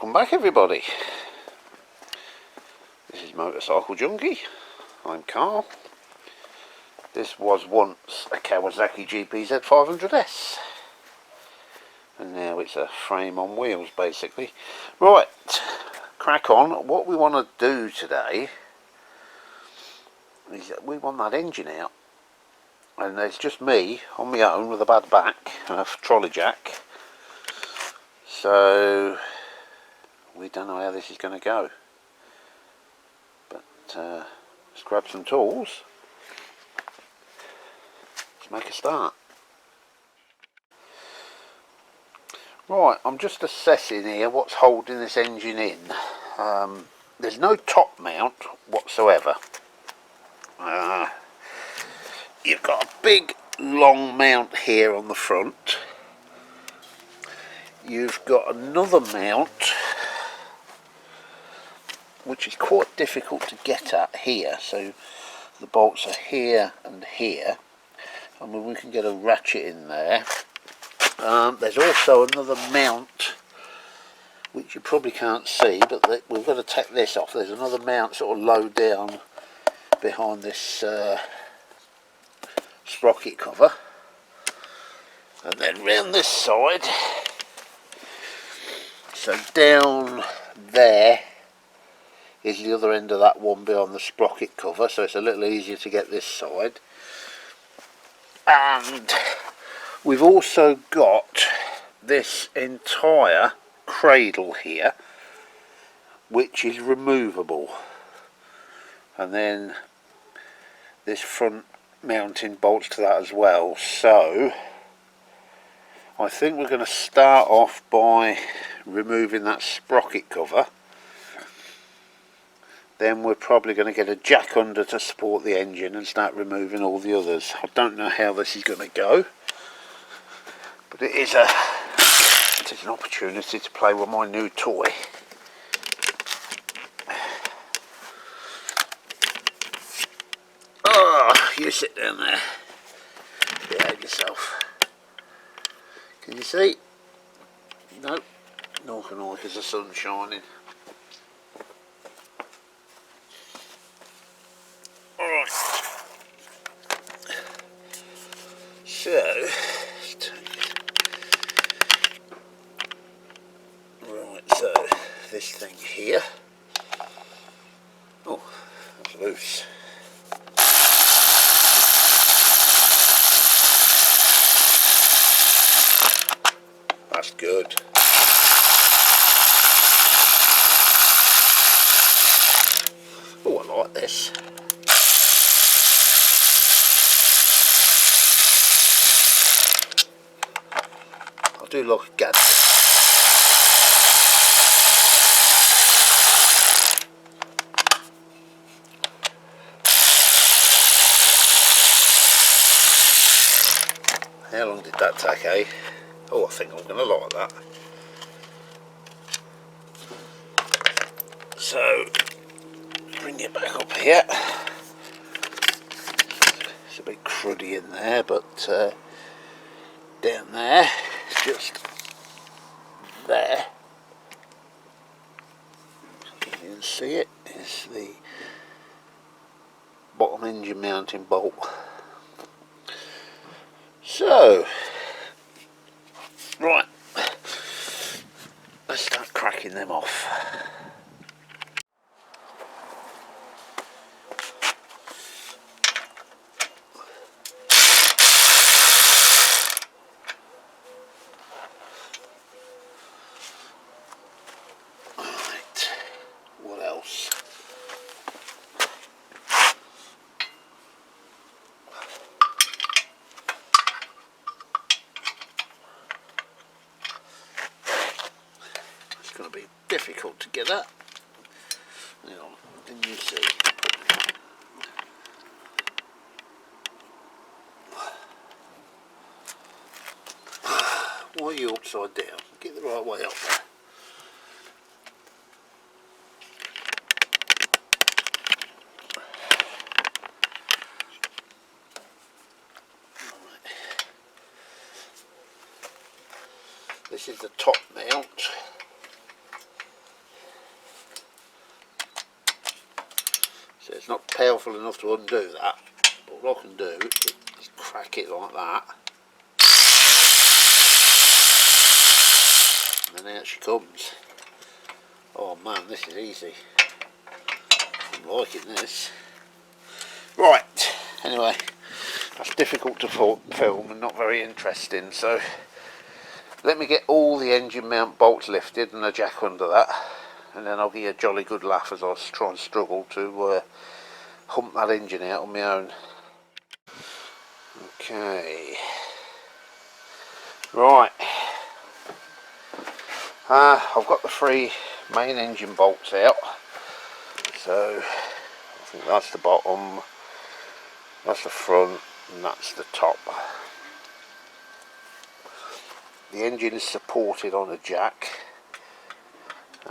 Welcome back everybody. This is Motorcycle Junkie. I'm Carl. This was once a Kawasaki GPZ500S and now it's a frame on wheels basically. Right, crack on. What we want to do today is that we want that engine out, and there's just me on my own with a bad back and a trolley jack, so we don't know how this is going to go, but let's grab some tools, let's make a start. Right, I'm just assessing here what's holding this engine in. There's no top mount whatsoever. You've got a big long mount here on the front. You've got another mount which is quite difficult to get at here, so the bolts are here and here. I mean, we can get a ratchet in there. There's also another mount which you probably can't see, but we've got to take this off. There's another mount sort of low down behind this sprocket cover, and then round this side, so down there is the other end of that one behind the sprocket cover, so it's a little easier to get this side. And we've also got this entire cradle here which is removable, and then this front mounting bolts to that as well. So I think we're going to start off by removing that sprocket cover. Then we're probably going to get a jack under to support the engine and start removing all the others. I don't know how this is going to go, but it is an opportunity to play with my new toy. Oh, you sit down there. Behave yourself. Can you see? Nope. Nor can I because the sun's shining. Alright. So, so this thing here. Oh, that's loose. That's good. Oh, I like this. I do like a gadget. How long did that take, eh? Oh, I think I'm going to like that. So, bring it back up here. It's a bit cruddy in there, but down there, just there, you can see it, is the bottom engine mounting bolt. So, right, let's start cracking them off. Right, what else? It's going to be difficult to get at. Hang on, didn't you see? Why are you upside down? Get the right way up there. Right. This is the top mount. not powerful enough to undo that, but what I can do is crack it like that, and then out she comes. Oh man, this is easy. I'm liking this. Right, anyway, that's difficult to film and not very interesting, so let me get all the engine mount bolts lifted and a jack under that, and then I'll give you a jolly good laugh as I try and struggle to hump that engine out on my own. Okay, right, I've got the 3 main engine bolts out, so I think that's the bottom, that's the front, and that's the top. The engine is supported on a jack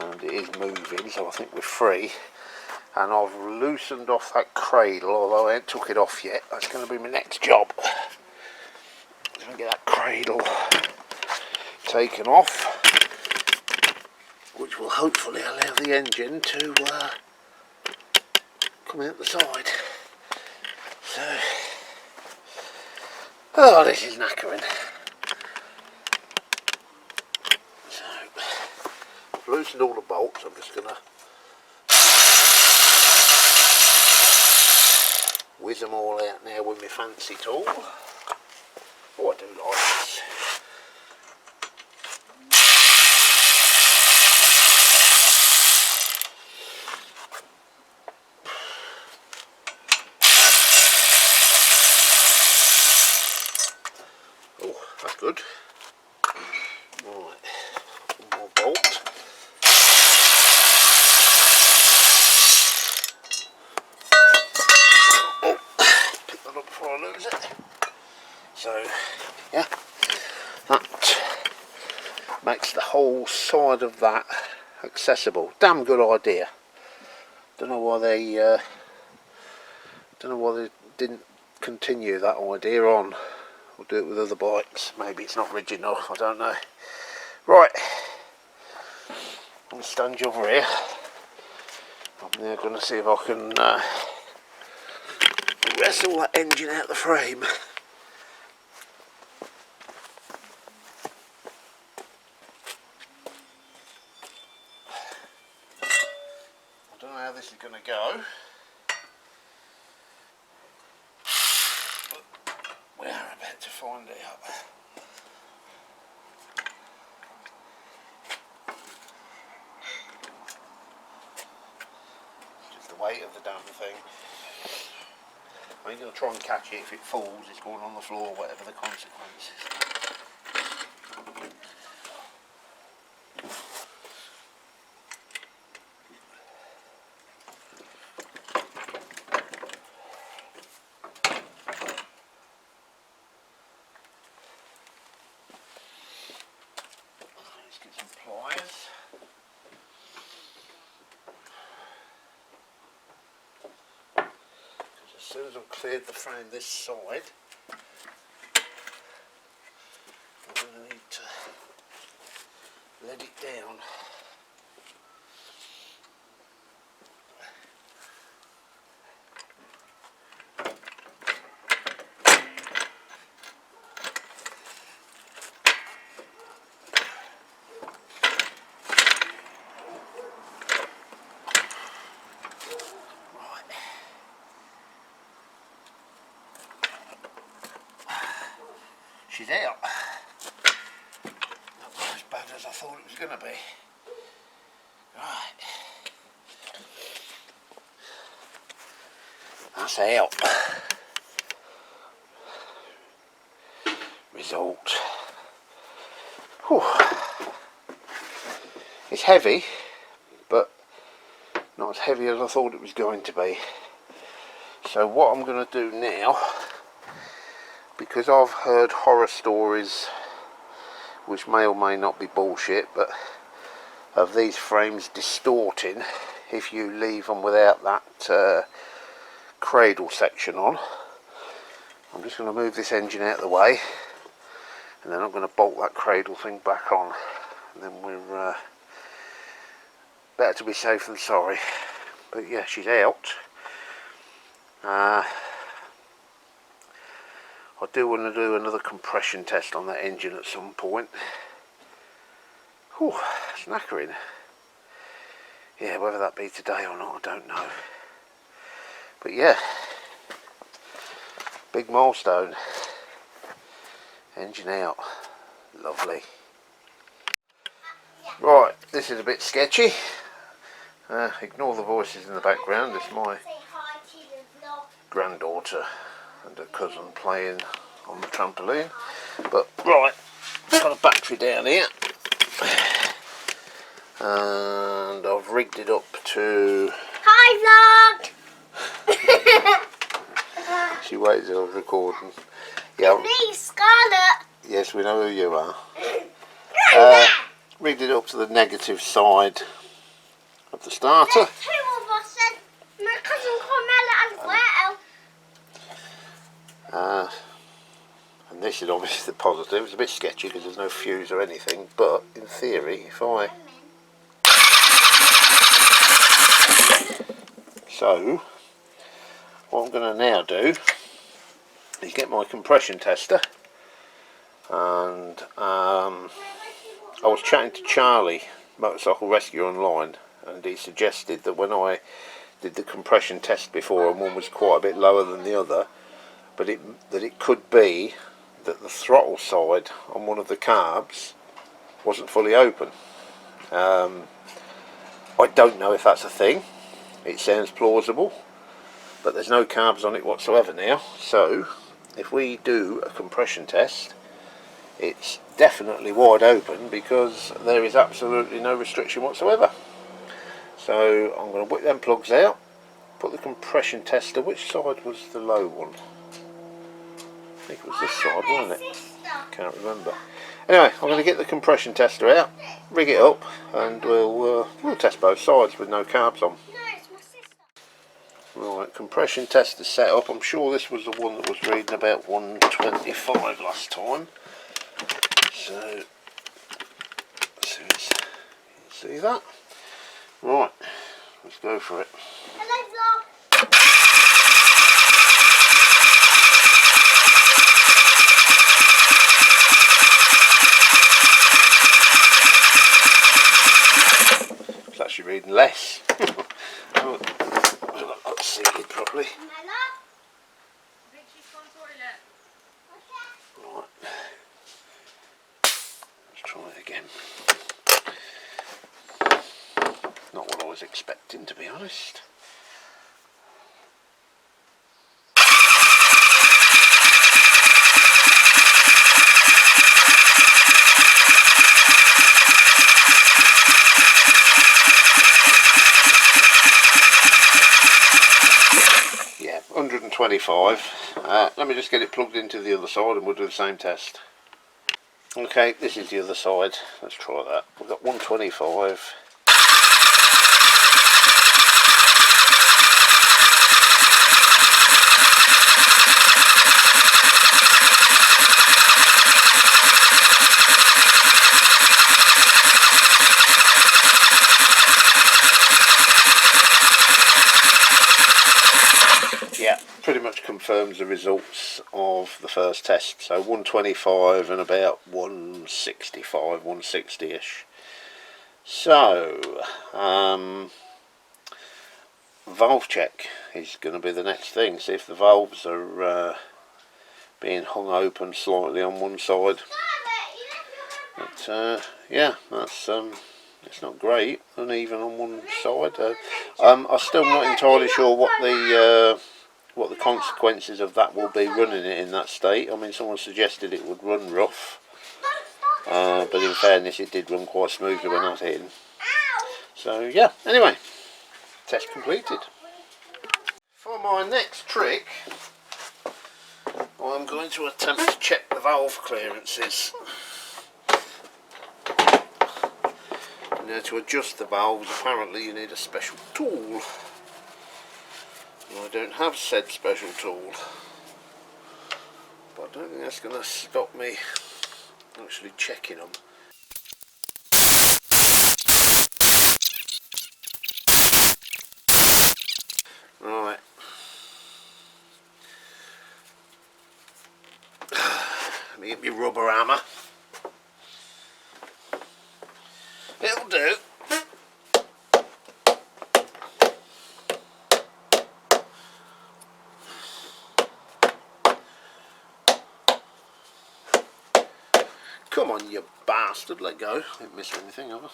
and it is moving, so I think we're free. And I've loosened off that cradle, although I ain't took it off yet. That's going to be my next job. Let me get that cradle taken off, which will hopefully allow the engine to come out the side. So, oh, this is knackering. Loosened all the bolts. I'm just going to whiz them all out now with my fancy tool. Oh, I do like this. Oh, that's good. Right, one more bolt. Before I lose it. So yeah, that makes the whole side of that accessible. Damn good idea. Don't know why they didn't continue that idea on, or do it with other bikes. Maybe it's not rigid enough, I don't know. Right, I'm going to stand you over here. I'm now going to see if I can wrestle that engine out the frame. I don't know how this is going to go, but we are about to find out. Just the weight of the damn thing. I'm going to try and catch it. If it falls, it's going on the floor, whatever the consequences. Let's get some pliers. As soon as I've cleared the frame this side, I'm going to need to let it down. She's out. Not as bad as I thought it was going to be. Right. That's out. Result. Whew. It's heavy, but not as heavy as I thought it was going to be. So what I'm going to do now, because I've heard horror stories, which may or may not be bullshit, but of these frames distorting if you leave them without that cradle section on. I'm just going to move this engine out of the way, and then I'm going to bolt that cradle thing back on, and then we're better to be safe than sorry. But yeah, she's out. I do want to do another compression test on that engine at some point. Whew, it's knackering. Yeah, whether that be today or not, I don't know. But yeah, big milestone. Engine out. Lovely. Right, this is a bit sketchy. Ignore the voices in the background. It's my granddaughter and her cousin playing on the trampoline. But right, got a battery down here. And I've rigged it up to... Hi vlog! She waits till I was recording. Yeah. Me, Scarlett! Yes, we know who you are. Rigged it up to the negative side of the starter. There's two of us and my cousin Carmela as well. And this is obviously the positive. It's a bit sketchy because there's no fuse or anything, but in theory, if I... So, what I'm going to now do is get my compression tester, and I was chatting to Charlie, Motorcycle Rescue Online, and he suggested that when I did the compression test before and one was quite a bit lower than the other, but that it could be that the throttle side on one of the carbs wasn't fully open. I don't know if that's a thing. It sounds plausible, but there's no carbs on it whatsoever now, so if we do a compression test, it's definitely wide open because there is absolutely no restriction whatsoever. So I'm going to whip them plugs out, put the compression tester... Which side was the low one? I think it was this side, wasn't it? Can't remember. Anyway, I'm going to get the compression tester out, rig it up, and we'll test both sides with no carbs on. Right, compression tester set up. I'm sure this was the one that was reading about 125 last time. So, as soon as you can see that. Right, let's go for it. Hello vlog! It's actually reading less. Let's see it properly. Right, let's try it again. Not what I was expecting, to be honest. Yeah, 125. Let me just get it plugged into the other side and we'll do the same test. Okay, this is the other side. Let's try that. We've got 125. Yeah, pretty much confirms the results of the first test. So 125 and about 165, 160ish. So valve check is going to be the next thing. See if the valves are being hung open slightly on one side. But yeah, that's it's not great, uneven on one side. I'm still not entirely sure what the consequences of that will be running it in that state. I mean, someone suggested it would run rough, but in fairness it did run quite smoothly when I was hitting. So yeah, anyway, test completed. For my next trick, I'm going to attempt to check the valve clearances. Now, to adjust the valves, apparently you need a special tool. I don't have said special tool, but I don't think that's going to stop me actually checking them. Right, Let me get my rubber hammer. It'll do. Come on, you bastard, let go. I haven't missed anything, have I?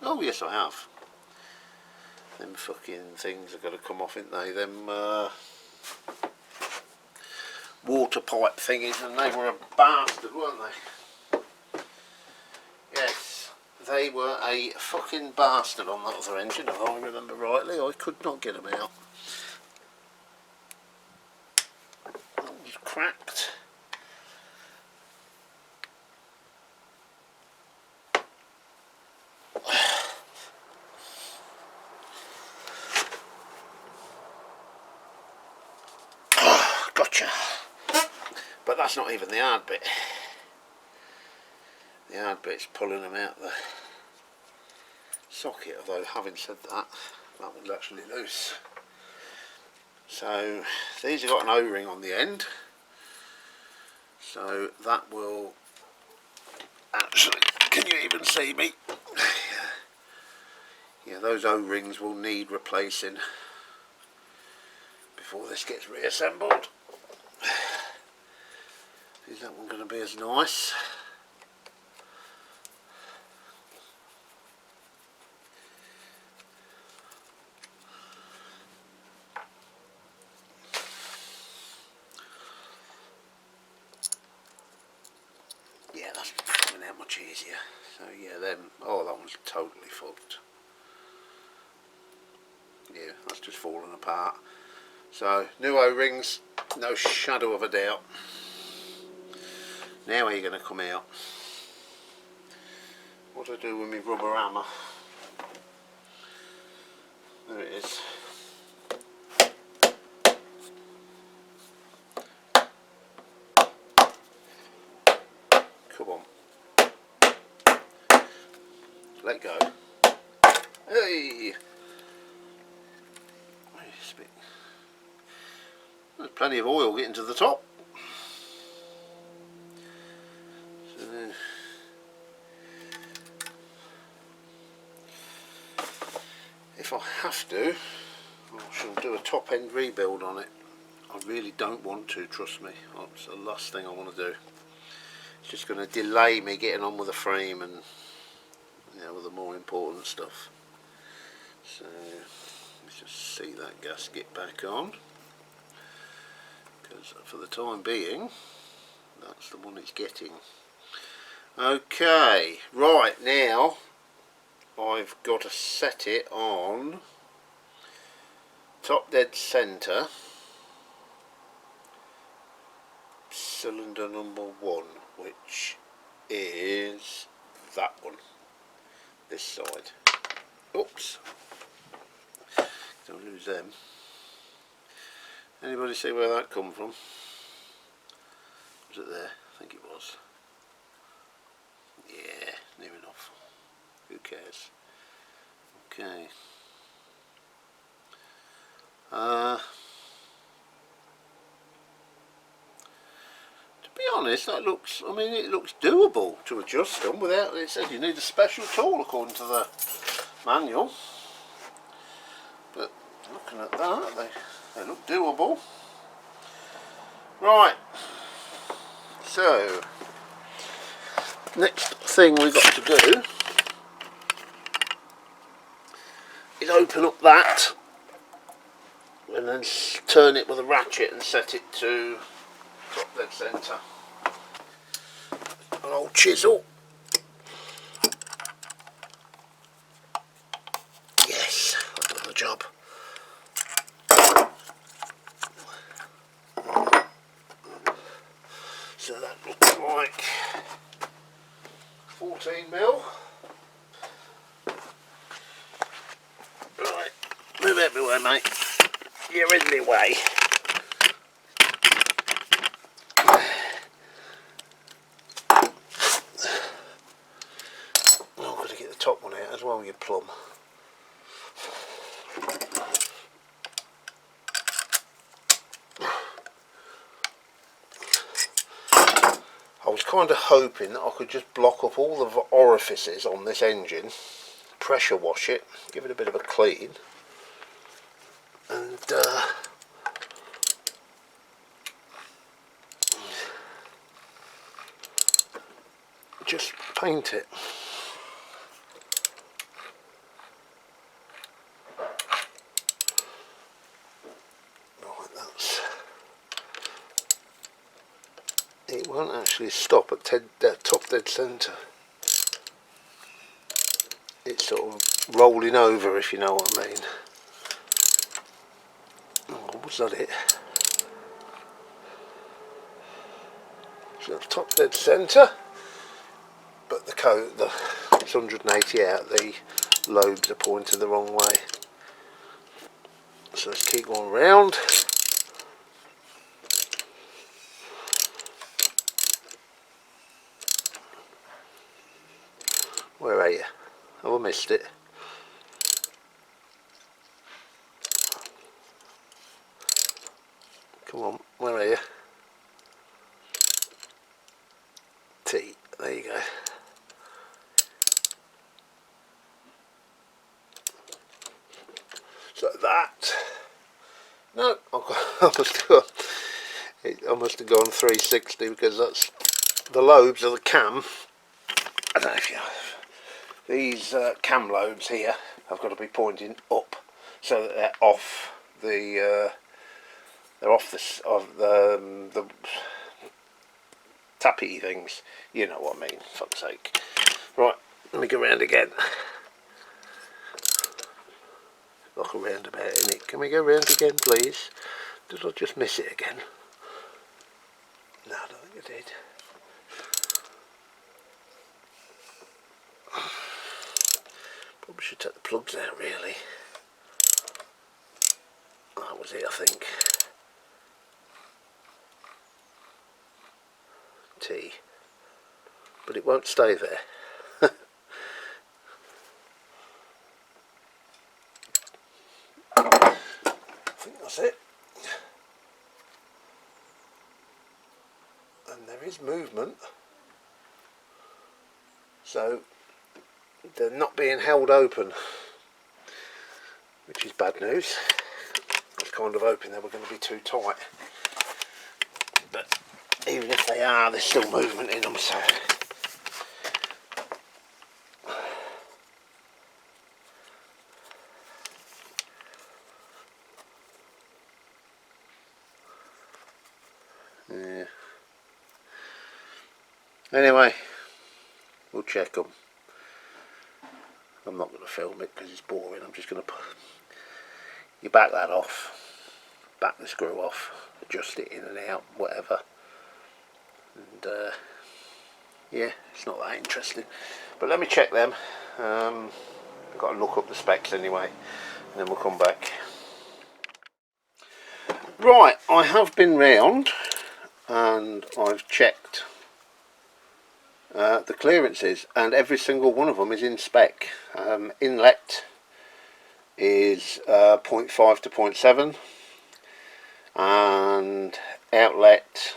Oh, yes, I have. Them fucking things are going to come off, ain't they? Them water pipe thingies, and they were a bastard, weren't they? Yes, they were a fucking bastard on that other engine, if I remember rightly. I could not get them out. That was cracked. Gotcha. But that's not even the hard bit. The hard bit's pulling them out the socket, although having said that, that one's actually loose. So these have got an O-ring on the end, so that will actually, can you even see me? Yeah, those O-rings will need replacing before this gets reassembled. Is that one going to be as nice? Yeah, that's coming out much easier. So yeah, then, oh, that one's totally fucked. Yeah, that's just falling apart. So, new O-rings, no shadow of a doubt. Now are you going to come out? What do I do with my rubber hammer? There it is. Come on. Let go. Hey! There's plenty of oil getting to the top. So, if I have to, I shall do a top end rebuild on it. I really don't want to, trust me. That's the last thing I want to do. It's just going to delay me getting on with the frame and, you know, with the more important stuff. So let's just see that gasket back on, because for the time being that's the one it's getting. Okay, right, now I've got to set it on top dead centre, cylinder number 1, which is that one, this side. Oops, don't lose them. Anybody see where that come from? Was it there? I think it was. Yeah, near enough. Who cares? Okay. To be honest, that looks, I mean, it looks doable to adjust them without, it says you need a special tool according to the manual. But looking at that, they look doable. Right. So, next thing we've got to do is open up that and then turn it with a ratchet and set it to top dead centre. An old chisel. Yes, I've done the job. So that looks like 14mm. Right, move everywhere, mate. You're in the way. Oh, I've got to get the top one out as well, you plum. was kind of hoping that I could just block up all the orifices on this engine, pressure wash it, give it a bit of a clean, and just paint it. Right, it won't actually stop at top dead centre. It's sort of rolling over, if you know what I mean. Oh, was that it? So top dead centre, but it's 180 out, the lobes are pointing the wrong way. So let's keep going round. Where are you? Oh, I missed it. Come on, where are you? T, there you go. So that, no, I must have gone 360 because that's the lobes of the cam. I don't know if you know, these cam lobes here have got to be pointing up so that they're off the the tappy things. You know what I mean, fuck's sake. Right, let me go round again. Like a roundabout, innit? Can we go round again, please? Did I just miss it again? No, I don't think I did. Probably should take the plugs out, really. That was it, I think. T. But it won't stay there. I think that's it. And there is movement. So they're not being held open, which is bad news. I was kind of hoping they were going to be too tight. But even if they are, there's still movement in them, so. Yeah. Anyway, we'll check them. I'm not going to film it because it's boring. I'm just going to you back that off, back the screw off, adjust it in and out, whatever. And yeah, it's not that interesting. But let me check them. I've got to look up the specs anyway, and then we'll come back. Right, I have been round and I've checked the clearances, and every single one of them is in spec. Inlet is 0.5 to 0.7 and outlet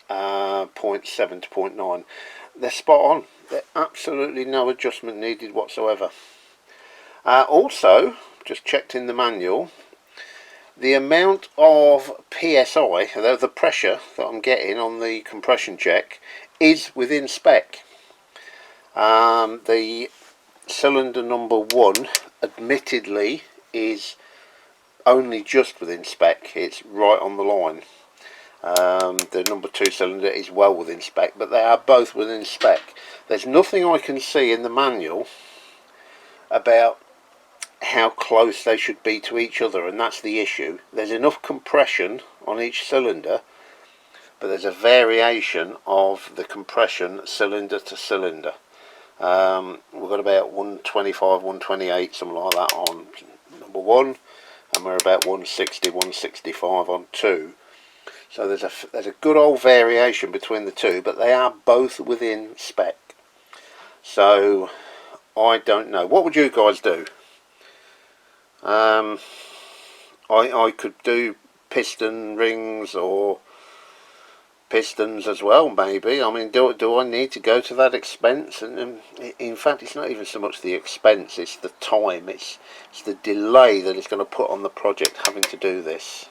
0.7 to 0.9. They're spot on. There's absolutely no adjustment needed whatsoever. Also, just checked in the manual, the amount of PSI, the pressure that I'm getting on the compression check, is within spec. The cylinder number 1 admittedly is only just within spec, it's right on the line. The number 2 cylinder is well within spec, but they are both within spec. There's nothing I can see in the manual about how close they should be to each other, and that's the issue. There's enough compression on each cylinder, but there's a variation of the compression cylinder to cylinder. We've got about 125, 128, something like that on number 1, and we're about 160, 165 on 2. So there's a good old variation between the two, but they are both within spec. So I don't know. What would you guys do? I could do piston rings or pistons as well, maybe. I mean, do I need to go to that expense? And in fact, it's not even so much the expense, it's the time, it's the delay that it's going to put on the project having to do this.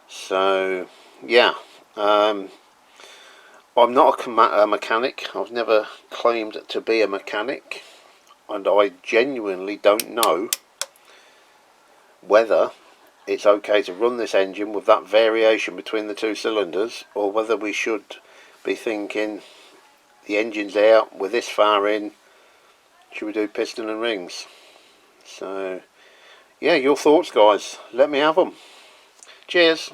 So yeah, I'm not a mechanic. I've never claimed to be a mechanic, and I genuinely don't know whether it's okay to run this engine with that variation between the two cylinders, or whether we should be thinking the engine's out, we're this far in, should we do piston and rings? So yeah, your thoughts, guys, let me have them. Cheers.